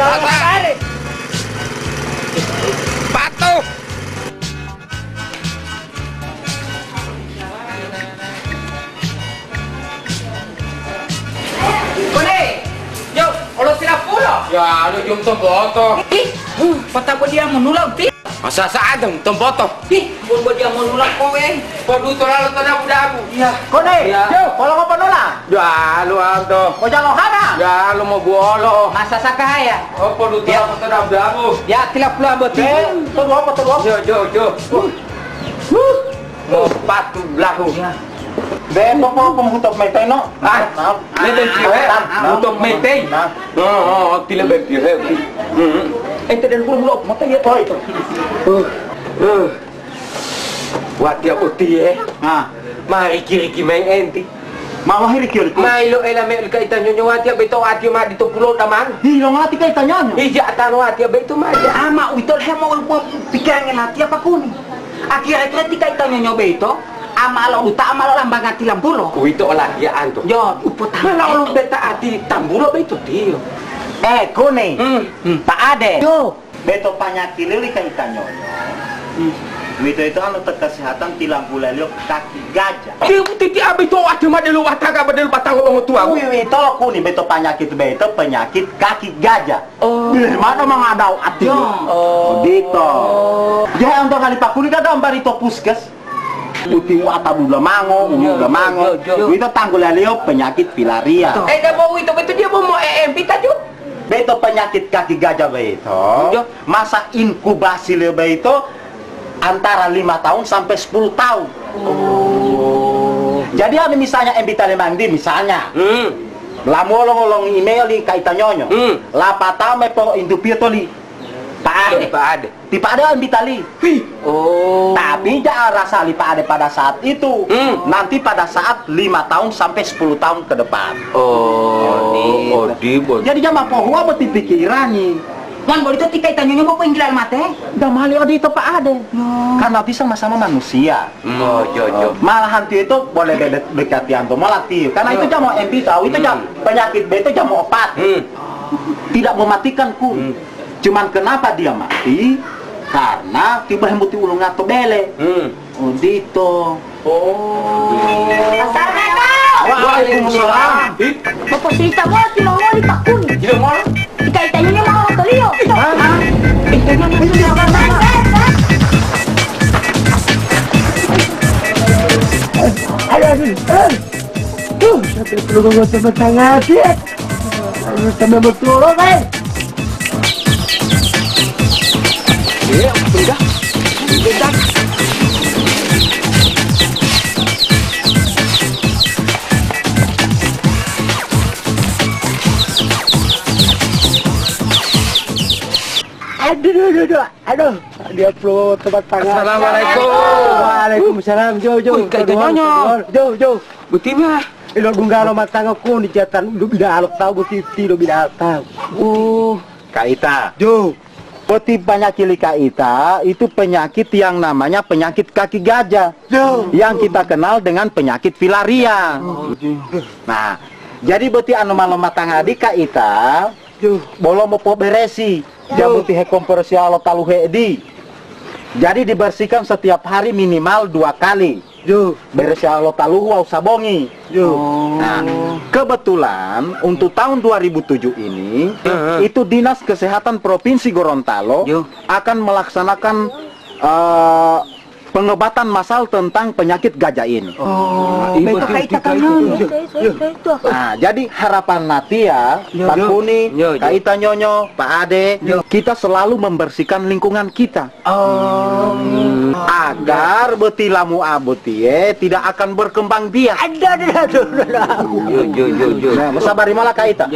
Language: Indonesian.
Tarik. Patuh. Kone. Yo, kalau sila pulo. Ya, lu jom temboto. Patah dia menulang ti. Masa saat temboto. Pun dia menulang kowe. Padu tolak tanah budamu. Iya. Kone, Ya. yo, kalau mau penula, Ya, lu anto. mau jalan hana. Ya, lu mau bolo. Masa sakaya. Oh, padu tolak tanah budamu. Ya, tila pulo abot. Tuh apa tuh? Jo. Mau patu belahu. Be, apa pembutuh metai no? Leben pihe, untuk meeting. Oh, tila ben pihe. Ente dan pulau mata ya toy. Wah, dia putih ya. Nah, Mari kiri main enti. mau lahir kiri. Mailo elame kaitan nyonya watia beto atia ma dito pulau taman. Hilong hati kay tanya. Hija tano atia beto ma dia. Ama uitol hemo pikiran hati apa kuni. Akhirnya ketika itanya nyoba itu, ama lo uta ama lo lambangan tilam pulo. Kuito olah dia anto. Yo, upot Kalau lu beta ati tambulo beto dia. Kone. Pak Ade. Yo, beto panyaki lili kay tanyo. Itu anu kesehatan tilang bulalio kaki gajah. Dia titi abi to atia ma delu wataga badel batang long tua. Itu kuni beto penyakit kaki gajah. Oh. Di mana mengadau ati? Oh. Dito. Ya untuk kali pakuni kada ambarito puskes. Uti wata bula mango, Itu tanggul leo penyakit filaria. Dah mau itu beto dia mau pita jo. Beto penyakit kaki gajah beto. Masa inkubasi leo beto antara 5 tahun sampai 10 tahun. Jadi ada misalnya embita lemandi misalnya. Lamu olong email li kaitan nyonyo. Lapata me po indupio toli. Pak Ade. Di Pak Ade embita li. Oh. Tapi jangan rasa li Pak Ade pada saat itu. Nanti pada saat 5 tahun sampai 10 tahun ke depan. Oh, di bol. Jadi jangan po huwa beti pikirani. Wan boleh itu tika itanya nyoba pengilan mate. Dah mali odi itu Pak Ade. Karena nanti sama-sama manusia. Oh, jo. Malahan itu boleh dekati anto malah tiu. Karena itu jamu MP tahu itu jam penyakit itu jamu obat. Tidak mematikan ku. Cuman kenapa dia mati? Karena tiba hembuti ulung atau bele. Oh dito. Assalamualaikum. Waalaikumsalam. Bapak cerita mo, tinongol di takun. Gila mo. Ikaitan niyo mga kaliyo. Sampai perlu ngomong sama tangan dia. Sama betul kan? Iya, udah. Aduh, dia perlu tempat tangan. Assalamualaikum. Waalaikumsalam, Jo. Kaitan nyonya. Jo. Buti mah. Ilo gunggalo matanga ko ni jatan lu bidalok tahu buti lo bidalok tahu. Kaita. Jo. Poti penyakit Kaita itu penyakit yang namanya penyakit kaki gajah. Jo. Yang kita kenal dengan penyakit filaria. Nah, jadi boti anu malo matanga di Kaita, bolo mo po beresi. Jabuti he kompresi alo taluhe di. Jadi dibersihkan setiap hari minimal 2 kali. Beresi alo taluhu au sabongi. Nah, kebetulan untuk tahun 2007 ini itu Dinas Kesehatan Provinsi Gorontalo akan melaksanakan pengobatan massal tentang penyakit gajah ini. Itu kaitan kanyon. Nah, jadi harapan Natia, Pak Kuni, Kaitan Nyonyo, Pak Ade, kita selalu membersihkan lingkungan kita. Agar betilamu abutie tidak akan berkembang biak. Jo. Nah, sabar malah Kaita.